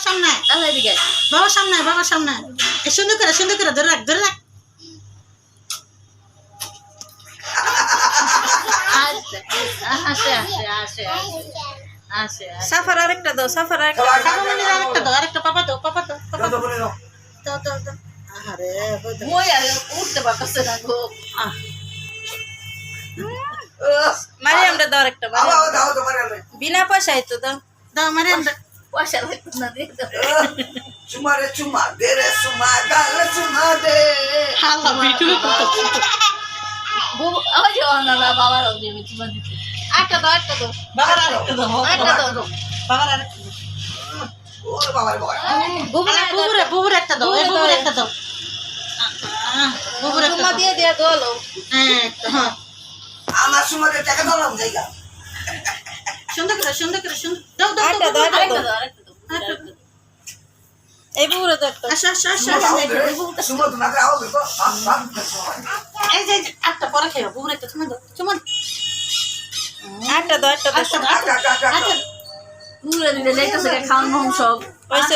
বাবার সামনে আল্লাহ দিকে বাবার সামনে এই সুন্দর করে ধরে রাখ আসে সাফার আরেকটা দাও সাফার আরেকটা আরেকটা পাপা দাও আরে মই আর উঠতে পারতেছে না গো মারিয়ামটা দাও আরেকটা বিনা পয়সায় তো দাও দাও মারিয়ামটা পয়সা লাগতো না দিয়ে দাও Cuma de suma gala suma de. হালা ভিডিও ওই যে না বাবার ওই যে চুমা দিতে আটটা দাও বাবার আরেকটা দাও আটটা দাও বাবার আরেকটা দাও Oh, bawa bawa. বুবুর একটা দাও এই বুবুর একটা দাও বুবুর একটা চুমা দিয়ে দিয়ে দোলো হ্যাঁ Anak suma de taka dalam jaga. সুন্দর করে দাও আরেকটা দাও আরেকটা দাও এই বুড়ো তো একটা আসো Suma tu nak awal betul. এই যে একটা পরে খাইবা বুবুর একটা চুমা দাও আরেকটা দাও পুরো দিলে লেগেছে খাওয়ান সব পয়সা